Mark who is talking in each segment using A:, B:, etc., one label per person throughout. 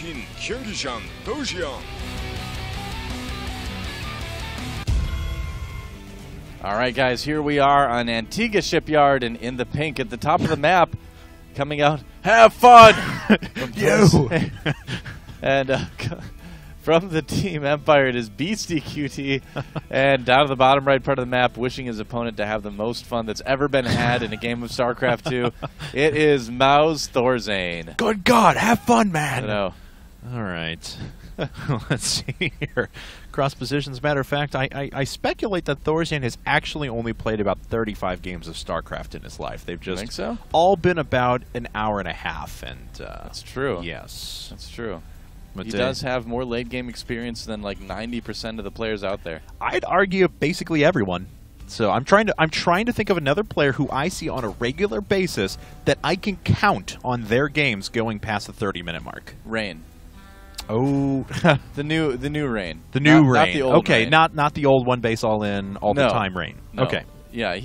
A: Philippine 경기장 도시형.
B: All right, guys, here we are on Antigua Shipyard and in the pink at the top of the map. Coming out, have fun!
C: You!
B: And from the team Empire, it is Beastyqt. And down to the bottom right part of the map, wishing his opponent to have the most fun that's ever been had in a game of StarCraft 2. It is Mouz.ThorZaIN.
C: Good God, have fun, man!
B: I know.
C: All right. Let's see here. Cross positions. Matter of fact, I speculate that ThorZaIN has actually only played about 35 games of StarCraft in his life. They've just
B: Think so?
C: all been about an hour and a half. And
B: That's true.
C: Yes.
B: That's true.
C: But
B: He does have more late game experience than like 90% of the players out there.
C: I'd argue basically everyone. So I'm trying to think of another player who I see on a regular basis that I can count on their games going past the 30-minute mark.
B: Rain.
C: Oh,
B: The new Rain.
C: the new
B: Not
C: Rain.
B: the old
C: Okay,
B: Rain.
C: not the old one base all in all the
B: No.
C: time Rain.
B: No.
C: Okay.
B: Yeah,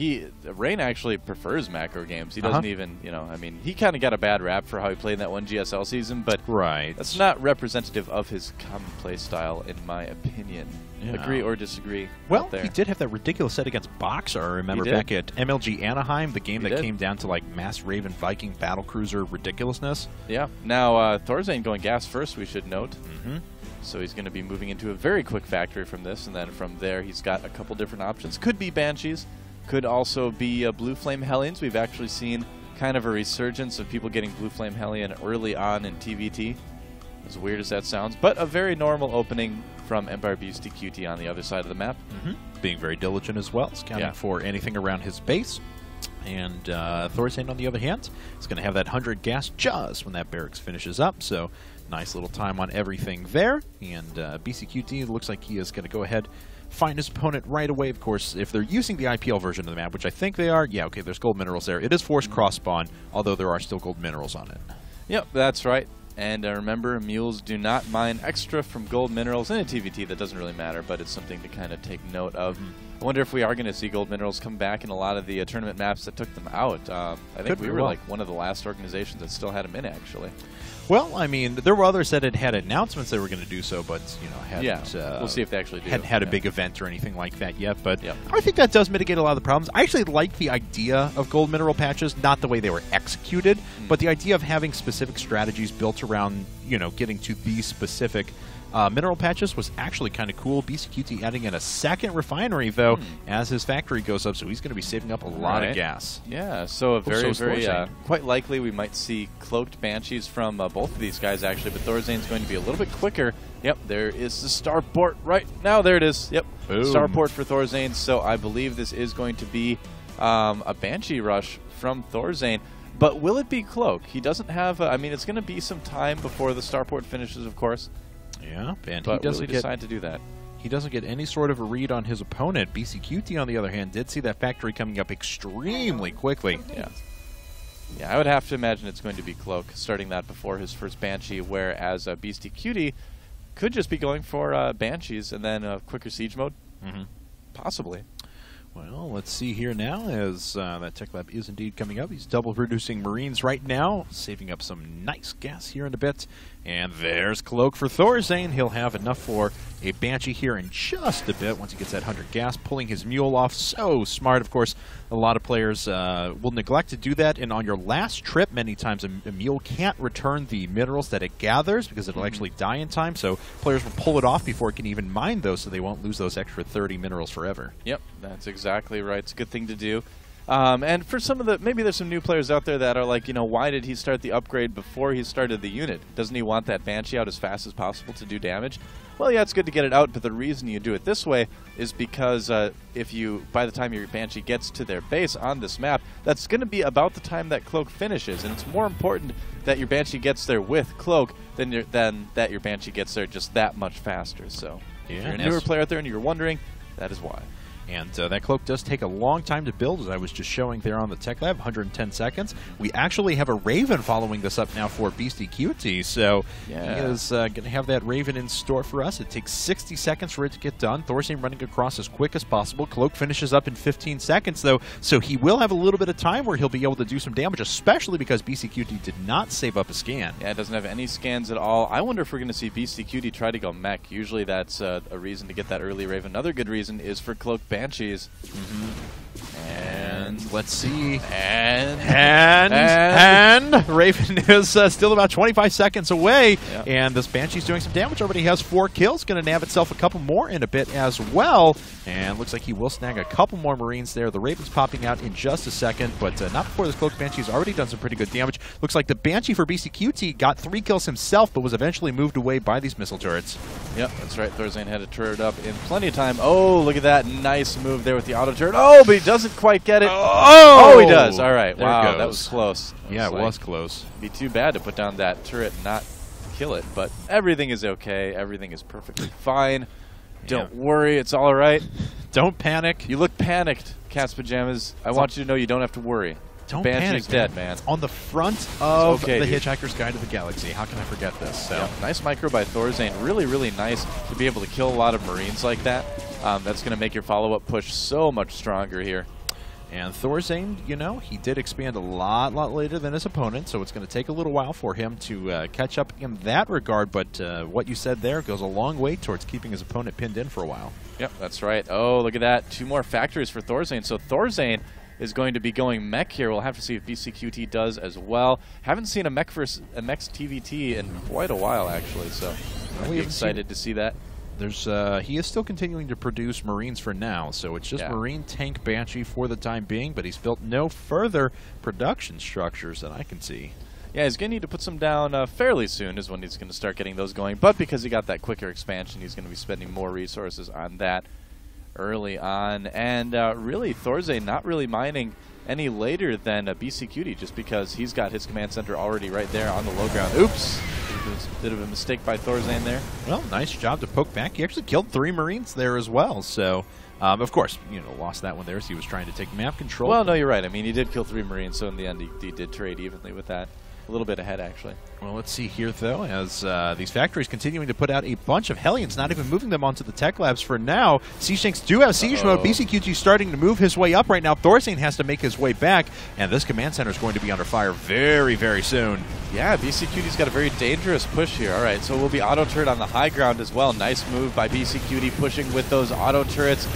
B: Rain actually prefers macro games. He doesn't even, I mean, he kind of got a bad rap for how he played in that one GSL season, but
C: Right.
B: that's not representative of his common play style, in my opinion.
C: Yeah.
B: Agree or disagree?
C: Well,
B: out there.
C: he did have that ridiculous set against Boxer. I remember
B: He did.
C: back at MLG Anaheim, the game
B: He
C: that
B: did.
C: came down to like Mass Raven Viking Battlecruiser ridiculousness.
B: Yeah. Now, ThorZaIN going gas first, we should note.
C: Mm-hmm.
B: So he's going to be moving into a very quick factory from this, and then from there he's got a couple different options. Could be Banshees, could also be Blue Flame Hellions. We've actually seen kind of a resurgence of people getting Blue Flame Hellion early on in TVT. As weird as that sounds, but a very normal opening from Empire.Beastyqt on the other side of the map.
C: Mm-hmm. Being very diligent as well, scanning for anything around his base. And ThorZaIN, on the other hand, is going to have that 100 gas just when that barracks finishes up. So nice little time on everything there. And Beastyqt looks like he is going to go ahead, find his opponent right away. Of course, if they're using the IPL version of the map, which I think they are, yeah, okay, there's gold minerals there. It is forced cross-spawn, although there are still gold minerals on it.
B: Yep, that's right. And remember, mules do not mine extra from gold minerals. In a TVT, that doesn't really matter, but it's something to kind of take note of. I wonder if we are going to see gold minerals come back in a lot of the tournament maps that took them out. I think we were like one of the last organizations that still had them in, actually.
C: Well, I mean, there were others that had announcements they were going to do so, but hadn't.
B: We'll see if they actually do.
C: Hadn't had a big event or anything like that yet. But
B: Yep.
C: I think that does mitigate a lot of the problems. I actually like the idea of gold mineral patches, not the way they were executed, but the idea of having specific strategies built around getting to these specific mineral patches was actually kind of cool. Beastyqt adding in a second refinery, though, as his factory goes up, so he's going to be saving up a lot of gas.
B: Yeah, so
C: so is ThorZaIN.
B: quite likely we might see cloaked Banshees from both of these guys, actually, but ThorZaIN's going to be a little bit quicker. Yep, there is the starport right now. There it is. Yep,
C: Boom.
B: Starport for ThorZaIN, so I believe this is going to be a Banshee rush from ThorZaIN. But will it be cloak? He doesn't have, I mean, it's going to be some time before the starport finishes, of course.
C: Yeah, and
B: But
C: he doesn't
B: will he decide to do that?
C: He doesn't get any sort of a read on his opponent. Beastyqt, on the other hand, did see that factory coming up extremely quickly.
B: Yeah. Yeah, I would have to imagine it's going to be Cloak, starting that before his first Banshee, whereas Beastyqt could just be going for Banshees and then quicker siege mode. Possibly.
C: Well, let's see here now as that tech lab is indeed coming up. He's double producing Marines right now, saving up some nice gas here in a bit. And there's Cloak for ThorZaIN. He'll have enough for a Banshee here in just a bit once he gets that 100 gas, pulling his mule off. So smart. Of course, a lot of players will neglect to do that. And on your last trip, many times a mule can't return the minerals that it gathers because it'll actually die in time. So players will pull it off before it can even mine those, so they won't lose those extra 30 minerals forever.
B: Yep, that's exactly right. It's a good thing to do. And for some of the, maybe there's some new players out there that are like, why did he start the upgrade before he started the unit? Doesn't he want that Banshee out as fast as possible to do damage? Well, yeah, it's good to get it out, but the reason you do it this way is because by the time your Banshee gets to their base on this map, that's going to be about the time that Cloak finishes, and it's more important that your Banshee gets there with Cloak than that your Banshee gets there just that much faster. So if you're a newer player out there and you're wondering, that is why.
C: And that cloak does take a long time to build, as I was just showing there on the Tech Lab, 110 seconds. We actually have a Raven following this up now for Beastyqt, so he is going to have that Raven in store for us. It takes 60 seconds for it to get done. ThorZaIN running across as quick as possible. Cloak finishes up in 15 seconds, though, so he will have a little bit of time where he'll be able to do some damage, especially because Beastyqt did not save up a scan.
B: Yeah, it doesn't have any scans at all. I wonder if we're going to see Beastyqt try to go mech. Usually that's a reason to get that early Raven. Another good reason is for Cloak Banshees. And
C: let's see.
B: And
C: Raven is still about 25 seconds away.
B: Yep.
C: And this Banshee's doing some damage. Already has 4 kills. Going to nab itself a couple more in a bit as well. And looks like he will snag a couple more Marines there. The Raven's popping out in just a second, but not before this Cloak Banshee's already done some pretty good damage. Looks like the Banshee for Beastyqt got 3 kills himself, but was eventually moved away by these missile turrets.
B: Yep, that's right. ThorZaIN had a turret up in plenty of time. Oh, look at that. Nice move there with the auto turret. Oh, but he doesn't quite get it. Oh, he does. All right. Wow, that was close.
C: Yeah, it was close.
B: It'd be too bad to put down that turret and not kill it, but everything is okay. Everything is perfectly fine. Don't worry. It's all right.
C: Don't panic.
B: You look panicked, Cat's Pajamas. I want you to know you don't have to worry.
C: Don't
B: Banshee's
C: panic,
B: dead, man.
C: It's on the front of
B: the
C: Hitchhiker's Guide to the Galaxy. How can I forget this? So.
B: Yeah, nice micro by ThorZaIN. Really, really nice to be able to kill a lot of Marines like that. That's going to make your follow-up push so much stronger here.
C: And ThorZaIN, you know, he did expand a lot later than his opponent, so it's going to take a little while for him to catch up in that regard, but what you said there goes a long way towards keeping his opponent pinned in for a while.
B: Yep, that's right. Oh, look at that. 2 more factories for ThorZaIN. So ThorZaIN is going to be going mech here. We'll have to see if Beastyqt does as well. Haven't seen a mech versus a mech TVT in quite a while, actually, so I'll be excited to see that.
C: There's he is still continuing to produce Marines for now, so it's just Marine Tank Banshee for the time being, but he's built no further production structures that I can see.
B: Yeah, he's going to need to put some down fairly soon is when he's going to start getting those going, but because he got that quicker expansion, he's going to be spending more resources on that early on. And really, ThorZaIN not really mining any later than Beastyqt, just because he's got his command center already right there on the low ground. Oops! Bit of a mistake by ThorZaIN there.
C: Well, nice job to poke back. He actually killed 3 Marines there as well, so... of course, you know, lost that one there, so he was trying to take map control.
B: Well, no, you're right. I mean, he did kill 3 Marines, so in the end, he did trade evenly with that. A little bit ahead, actually.
C: Well, let's see here, though, as these factories continuing to put out a bunch of Hellions, not even moving them onto the tech labs for now. Siege tanks do have siege mode. Beastyqt starting to move his way up right now. ThorZaIN has to make his way back, and this command center is going to be under fire very, very soon. Yeah,
B: Beastyqt's got a very dangerous push here. All right, so we'll be auto turret on the high ground as well. Nice move by Beastyqt, pushing with those auto turrets.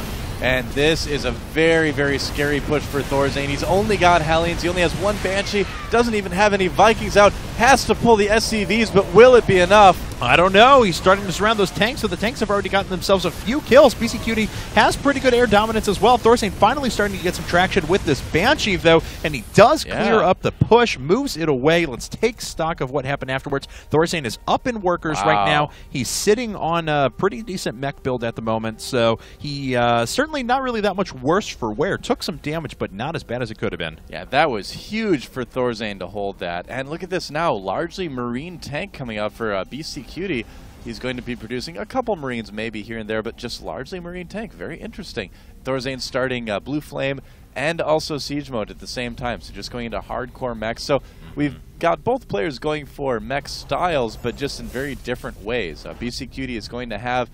B: And this is a very, very scary push for ThorZaIN. He's only got Hellions. He only has 1 Banshee. Doesn't even have any Vikings out. Has to pull the SCVs, but will it be enough?
C: I don't know. He's starting to surround those tanks, so the tanks have already gotten themselves a few kills. Beastyqt has pretty good air dominance as well. ThorZaIN finally starting to get some traction with this Banshee, though, and he does clear up the push, moves it away. Let's take stock of what happened afterwards. ThorZaIN is up in workers right now. He's sitting on a pretty decent mech build at the moment, so he certainly not really that much worse for wear. Took some damage, but not as bad as it could have been.
B: Yeah, that was huge for ThorZaIN to hold that. And look at this now, largely Marine tank coming out for Beastyqt. He's going to be producing a couple Marines maybe here and there, but just largely Marine tank. Very interesting. ThorZaIN starting Blue Flame and also Siege Mode at the same time, so just going into hardcore mechs. So we've got both players going for mech styles, but just in very different ways. Beastyqt is going to have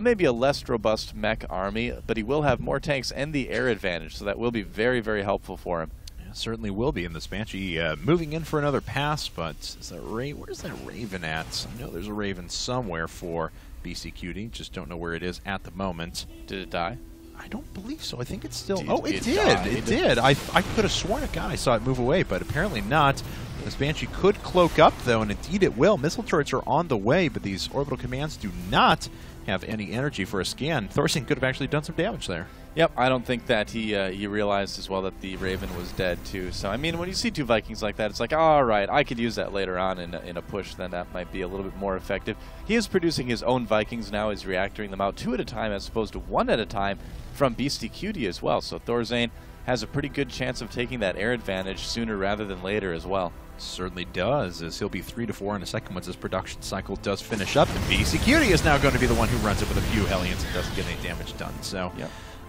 B: maybe a less robust mech army, but he will have more tanks and the air advantage, so that will be very, very helpful for him.
C: Certainly will be in this Banshee. Moving in for another pass, but is that where's that Raven at? I know there's a Raven somewhere for Beastyqt. Just don't know where it is at the moment.
B: Did it die?
C: I don't believe so. I think it's still... Oh, it did. It did. I could have sworn to God I saw it move away, but apparently not. This Banshee could cloak up, though, and indeed it will. Missile turrets are on the way, but these orbital commands do not have any energy for a scan. ThorZaIN could have actually done some damage there.
B: Yep, I don't think that he realized as well that the Raven was dead, too. So, I mean, when you see 2 Vikings like that, it's like, all right, I could use that later on in a push, then that might be a little bit more effective. He is producing his own Vikings now. He's reactoring them out 2 at a time as opposed to 1 at a time from Beastyqt as well. So ThorZaIN has a pretty good chance of taking that air advantage sooner rather than later as well.
C: Certainly does, as he'll be 3 to 4 in a second once his production cycle does finish up. And Beastyqt is now going to be the one who runs it with a few Hellions and doesn't get any damage done. So,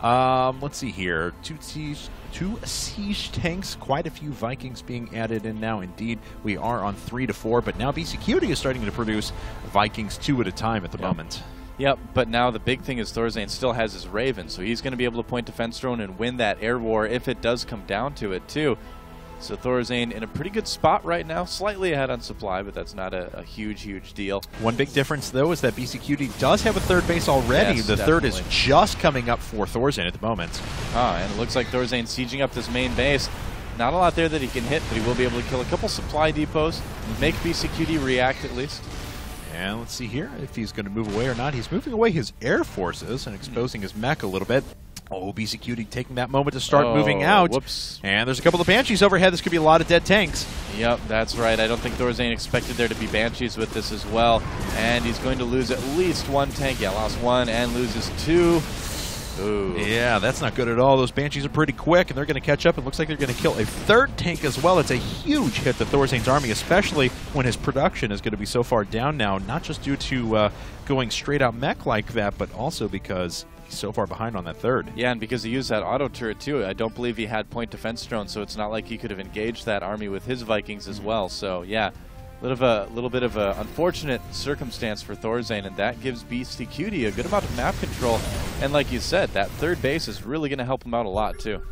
C: Let's see here. Two siege tanks, quite a few Vikings being added in now. Indeed, we are on 3 to 4, but now BastyQt is starting to produce Vikings 2 at a time at the moment.
B: Yep, but now the big thing is ThorZaIN still has his Raven, so he's going to be able to point defense drone and win that air war if it does come down to it, too. So ThorZaIN in a pretty good spot right now, slightly ahead on supply, but that's not a huge, huge deal.
C: One big difference, though, is that BastyQt does have a third base already.
B: Yes,
C: the
B: definitely.
C: third is just coming up for ThorZaIN at the moment.
B: And it looks like ThorZaIN sieging up this main base. Not a lot there that he can hit, but he will be able to kill a couple supply depots, make BastyQt react at least.
C: And let's see here if he's going to move away or not. He's moving away his air forces and exposing his mech a little bit. Oh, BastyQt taking that moment to start moving out.
B: Whoops.
C: And there's a couple of Banshees overhead. This could be a lot of dead tanks.
B: Yep, that's right. I don't think ThorZaIN expected there to be Banshees with this as well. And he's going to lose at least one tank. Yeah, lost one and loses two. Ooh.
C: Yeah, that's not good at all. Those Banshees are pretty quick, and they're going to catch up. It looks like they're going to kill a third tank as well. It's a huge hit to ThorZaIN's army, especially when his production is going to be so far down now, not just due to going straight out mech like that, but also because he's so far behind on that third.
B: Yeah, and because he used that auto turret too. I don't believe he had point defense drone, so it's not like he could have engaged that army with his Vikings as well. So yeah, a little bit of a unfortunate circumstance for ThorZaIN, and that gives BastyQt a good amount of map control. And like you said, that third base is really going to help him out a lot too.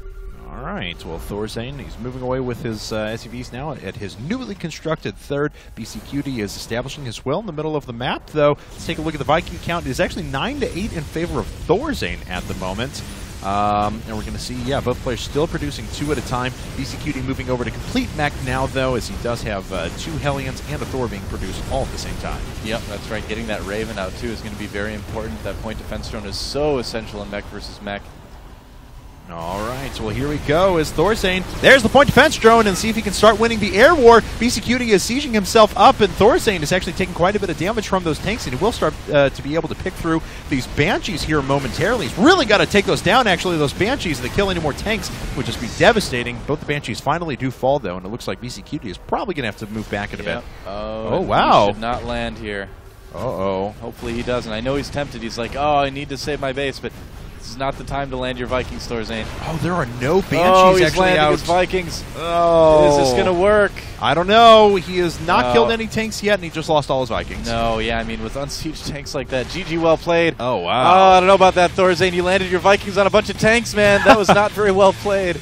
C: All right, well, ThorZaIN, he's moving away with his SUVs now at his newly constructed third. BastyQt is establishing his will in the middle of the map, though. Let's take a look at the Viking count. It is actually 9 to 8 in favor of ThorZaIN at the moment. And we're going to see, yeah, both players still producing 2 at a time. BastyQt moving over to complete mech now, though, as he does have 2 Hellions and a Thor being produced all at the same time.
B: Yep, that's right. Getting that Raven out, too, is going to be very important. That point defense drone is so essential in mech versus mech.
C: All right, well, here we go as ThorZaIN. There's the point defense drone, and see if he can start winning the air war. BastyQt is sieging himself up, and ThorZaIN is actually taking quite a bit of damage from those tanks, and he will start to be able to pick through these Banshees here momentarily. He's really got to take those down, actually, those Banshees. If they kill any more tanks, would just be devastating. Both the Banshees finally do fall, though, and it looks like BastyQt is probably going to have to move back in a bit.
B: Oh,
C: wow.
B: He should not land here.
C: Uh-oh.
B: Hopefully he doesn't. I know he's tempted. He's like, oh, I need to save my base, but this is not the time to land your Vikings, ThorZaIN.
C: Oh, there are no Banshees
B: he's
C: actually
B: landing
C: out.
B: his Vikings.
C: Oh.
B: Is this going to work?
C: I don't know. He has not killed any tanks yet, and he just lost all his Vikings.
B: No, yeah, I mean, with unsieged tanks like that, GG, well played.
C: Oh, wow.
B: Oh, I don't know about that, ThorZaIN. You landed your Vikings on a bunch of tanks, man. That was not very well played.